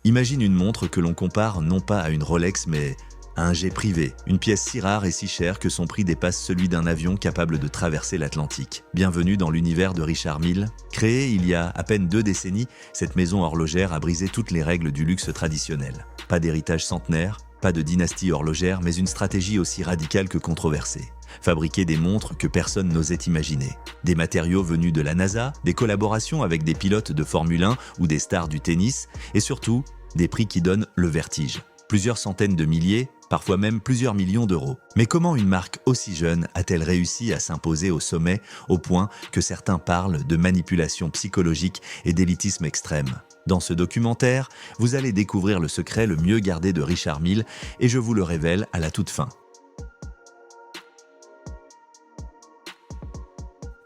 Imagine une montre que l'on compare non pas à une Rolex mais à un jet privé, une pièce si rare et si chère que son prix dépasse celui d'un avion capable de traverser l'Atlantique. Bienvenue dans l'univers de Richard Mille. Créée il y a à peine 2 décennies, cette maison horlogère a brisé toutes les règles du luxe traditionnel. Pas d'héritage centenaire, pas de dynastie horlogère, mais une stratégie aussi radicale que controversée. Fabriquer des montres que personne n'osait imaginer. Des matériaux venus de la NASA, des collaborations avec des pilotes de Formule 1 ou des stars du tennis, et surtout, des prix qui donnent le vertige. Plusieurs centaines de milliers, parfois même plusieurs millions d'euros. Mais comment une marque aussi jeune a-t-elle réussi à s'imposer au sommet au point que certains parlent de manipulation psychologique et d'élitisme extrême? Dans ce documentaire, vous allez découvrir le secret le mieux gardé de Richard Mille et je vous le révèle à la toute fin.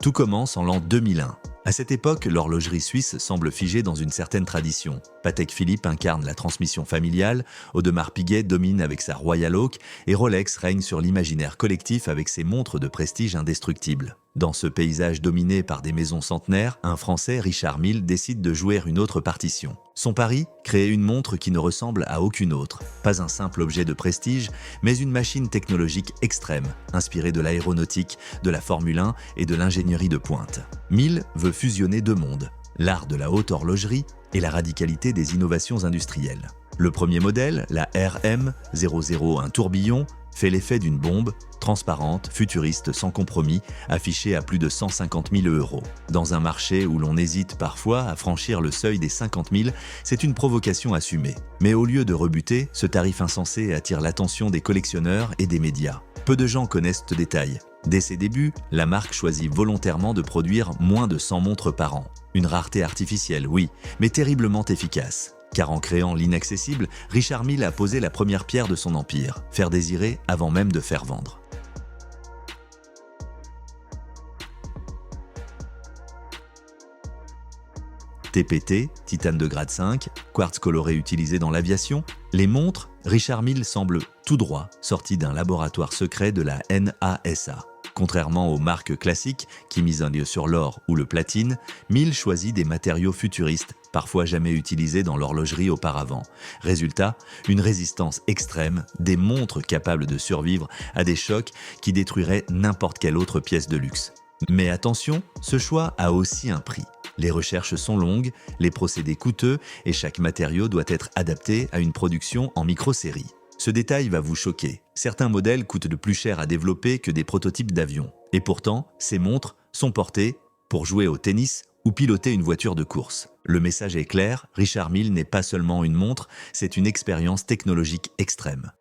Tout commence en l'an 2001. À cette époque, l'horlogerie suisse semble figée dans une certaine tradition. Patek Philippe incarne la transmission familiale, Audemars Piguet domine avec sa Royal Oak et Rolex règne sur l'imaginaire collectif avec ses montres de prestige indestructibles. Dans ce paysage dominé par des maisons centenaires, un Français, Richard Mille, décide de jouer une autre partition. Son pari ? Créer une montre qui ne ressemble à aucune autre. Pas un simple objet de prestige, mais une machine technologique extrême, inspirée de l'aéronautique, de la Formule 1 et de l'ingénierie de pointe. Mille veut fusionner 2 mondes, l'art de la haute horlogerie et la radicalité des innovations industrielles. Le premier modèle, la RM001 tourbillon, fait l'effet d'une bombe, transparente, futuriste, sans compromis, affichée à plus de 150 000 €. Dans un marché où l'on hésite parfois à franchir le seuil des 50 000, c'est une provocation assumée. Mais au lieu de rebuter, ce tarif insensé attire l'attention des collectionneurs et des médias. Peu de gens connaissent ce détail. Dès ses débuts, la marque choisit volontairement de produire moins de 100 montres par an. Une rareté artificielle, oui, mais terriblement efficace. Car en créant l'inaccessible, Richard Mille a posé la première pierre de son empire, faire désirer avant même de faire vendre. TPT, titane de grade 5, quartz coloré utilisé dans l'aviation, les montres, Richard Mille semble tout droit sorti d'un laboratoire secret de la NASA. Contrairement aux marques classiques qui misent un lieu sur l'or ou le platine, Mille choisit des matériaux futuristes, parfois jamais utilisés dans l'horlogerie auparavant. Résultat, une résistance extrême, des montres capables de survivre à des chocs qui détruiraient n'importe quelle autre pièce de luxe. Mais attention, ce choix a aussi un prix. Les recherches sont longues, les procédés coûteux et chaque matériau doit être adapté à une production en micro-série. Ce détail va vous choquer. Certains modèles coûtent de plus cher à développer que des prototypes d'avions. Et pourtant, ces montres sont portées pour jouer au tennis ou piloter une voiture de course. Le message est clair, Richard Mille n'est pas seulement une montre, c'est une expérience technologique extrême.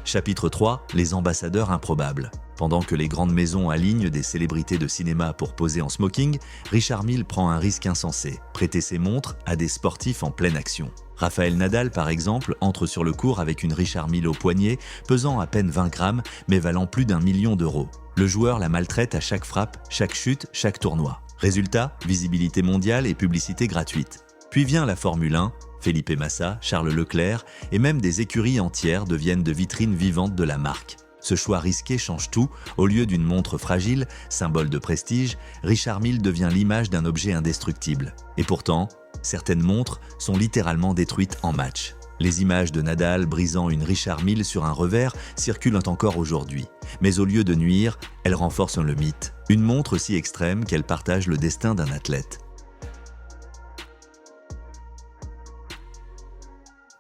Chapitre 3, les ambassadeurs improbables. Pendant que les grandes maisons alignent des célébrités de cinéma pour poser en smoking, Richard Mille prend un risque insensé, prêter ses montres à des sportifs en pleine action. Rafael Nadal, par exemple, entre sur le court avec une Richard Mille au poignet, pesant à peine 20 grammes, mais valant plus d'1 million d'euros. Le joueur la maltraite à chaque frappe, chaque chute, chaque tournoi. Résultat, visibilité mondiale et publicité gratuite. Puis vient la Formule 1, Felipe Massa, Charles Leclerc et même des écuries entières deviennent de vitrines vivantes de la marque. Ce choix risqué change tout. Au lieu d'une montre fragile, symbole de prestige, Richard Mille devient l'image d'un objet indestructible. Et pourtant, certaines montres sont littéralement détruites en match. Les images de Nadal brisant une Richard Mille sur un revers circulent encore aujourd'hui. Mais au lieu de nuire, elles renforcent le mythe. Une montre si extrême qu'elle partage le destin d'un athlète.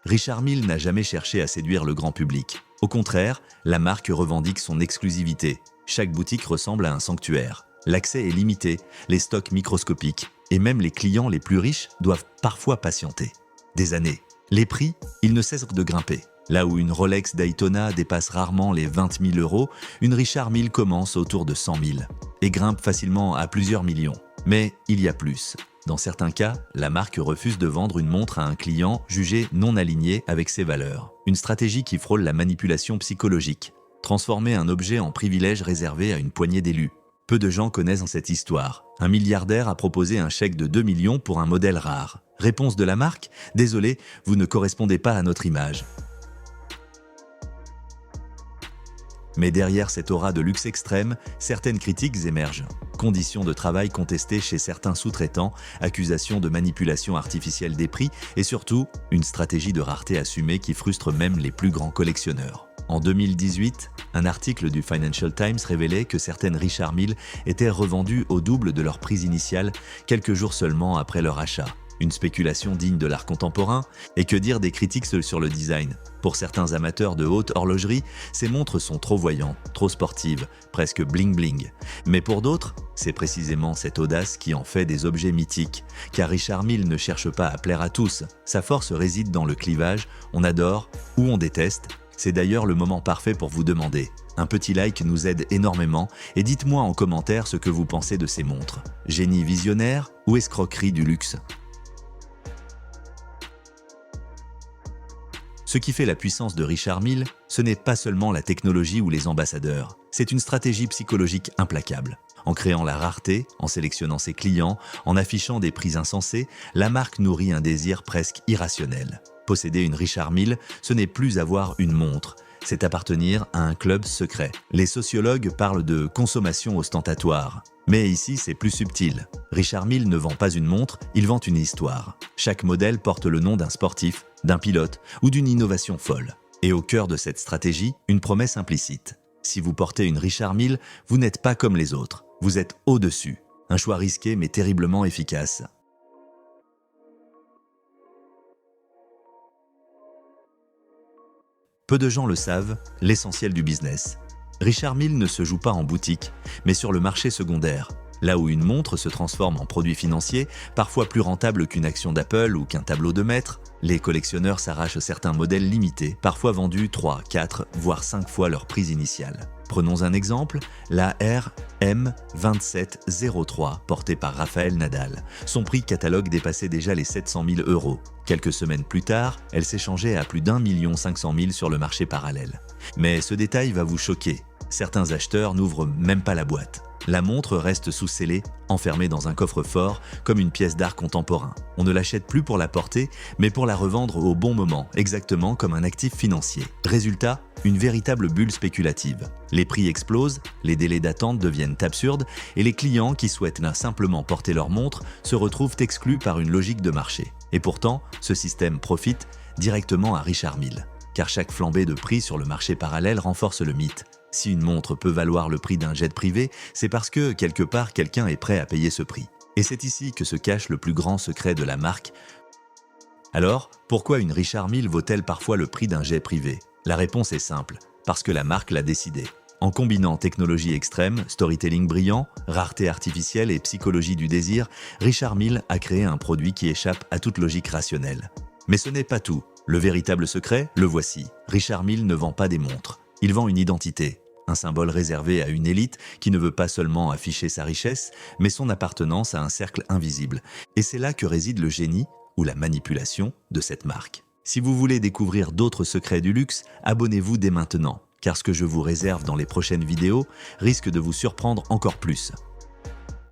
Richard Mille n'a jamais cherché à séduire le grand public. Au contraire, la marque revendique son exclusivité. Chaque boutique ressemble à un sanctuaire. L'accès est limité, les stocks microscopiques, et même les clients les plus riches doivent parfois patienter. Des années. Les prix, ils ne cessent de grimper. Là où une Rolex Daytona dépasse rarement les 20 000 €, une Richard Mille commence autour de 100 000 et grimpe facilement à plusieurs millions. Mais il y a plus. Dans certains cas, la marque refuse de vendre une montre à un client jugé non aligné avec ses valeurs. Une stratégie qui frôle la manipulation psychologique. Transformer un objet en privilège réservé à une poignée d'élus. Peu de gens connaissent cette histoire. Un milliardaire a proposé un chèque de 2 millions pour un modèle rare. Réponse de la marque : désolé, vous ne correspondez pas à notre image. Mais derrière cette aura de luxe extrême, certaines critiques émergent. conditions de travail contestées chez certains sous-traitants, accusations de manipulation artificielle des prix et surtout, une stratégie de rareté assumée qui frustre même les plus grands collectionneurs. En 2018, un article du Financial Times révélait que certaines Richard Mille étaient revendues au double de leur prix initial quelques jours seulement après leur achat. Une spéculation digne de l'art contemporain, et que dire des critiques sur le design. Pour certains amateurs de haute horlogerie, ces montres sont trop voyantes, trop sportives, presque bling-bling. Mais pour d'autres, c'est précisément cette audace qui en fait des objets mythiques, car Richard Mille ne cherche pas à plaire à tous. Sa force réside dans le clivage, on adore ou on déteste. C'est d'ailleurs le moment parfait pour vous demander. Un petit like nous aide énormément et dites-moi en commentaire ce que vous pensez de ces montres. Génie visionnaire ou escroquerie du luxe ? Ce qui fait la puissance de Richard Mille, ce n'est pas seulement la technologie ou les ambassadeurs, c'est une stratégie psychologique implacable. En créant la rareté, en sélectionnant ses clients, en affichant des prix insensés, la marque nourrit un désir presque irrationnel. Posséder une Richard Mille, ce n'est plus avoir une montre, c'est appartenir à un club secret. Les sociologues parlent de consommation ostentatoire. Mais ici, c'est plus subtil. Richard Mille ne vend pas une montre, il vend une histoire. Chaque modèle porte le nom d'un sportif, d'un pilote ou d'une innovation folle. Et au cœur de cette stratégie, une promesse implicite. Si vous portez une Richard Mille, vous n'êtes pas comme les autres. Vous êtes au-dessus. Un choix risqué mais terriblement efficace. Peu de gens le savent, l'essentiel du business. Richard Mille ne se joue pas en boutique, mais sur le marché secondaire. Là où une montre se transforme en produit financier, parfois plus rentable qu'une action d'Apple ou qu'un tableau de maître, les collectionneurs s'arrachent certains modèles limités, parfois vendus 3, 4, voire 5 fois leur prix initial. Prenons un exemple, la RM2703 portée par Rafael Nadal. Son prix catalogue dépassait déjà les 700 000 €. Quelques semaines plus tard, elle s'échangeait à plus d'1 500 000 sur le marché parallèle. Mais ce détail va vous choquer. Certains acheteurs n'ouvrent même pas la boîte. La montre reste sous scellé, enfermée dans un coffre-fort, comme une pièce d'art contemporain. On ne l'achète plus pour la porter, mais pour la revendre au bon moment, exactement comme un actif financier. Résultat, une véritable bulle spéculative. Les prix explosent, les délais d'attente deviennent absurdes, et les clients qui souhaitent simplement porter leur montre se retrouvent exclus par une logique de marché. Et pourtant, ce système profite directement à Richard Mille. Car chaque flambée de prix sur le marché parallèle renforce le mythe. Si une montre peut valoir le prix d'un jet privé, c'est parce que, quelque part, quelqu'un est prêt à payer ce prix. Et c'est ici que se cache le plus grand secret de la marque. Alors, pourquoi une Richard Mille vaut-elle parfois le prix d'un jet privé ? La réponse est simple, parce que la marque l'a décidé. En combinant technologie extrême, storytelling brillant, rareté artificielle et psychologie du désir, Richard Mille a créé un produit qui échappe à toute logique rationnelle. Mais ce n'est pas tout. Le véritable secret, le voici. Richard Mille ne vend pas des montres. Il vend une identité, un symbole réservé à une élite qui ne veut pas seulement afficher sa richesse, mais son appartenance à un cercle invisible. Et c'est là que réside le génie ou la manipulation de cette marque. Si vous voulez découvrir d'autres secrets du luxe, abonnez-vous dès maintenant, car ce que je vous réserve dans les prochaines vidéos risque de vous surprendre encore plus.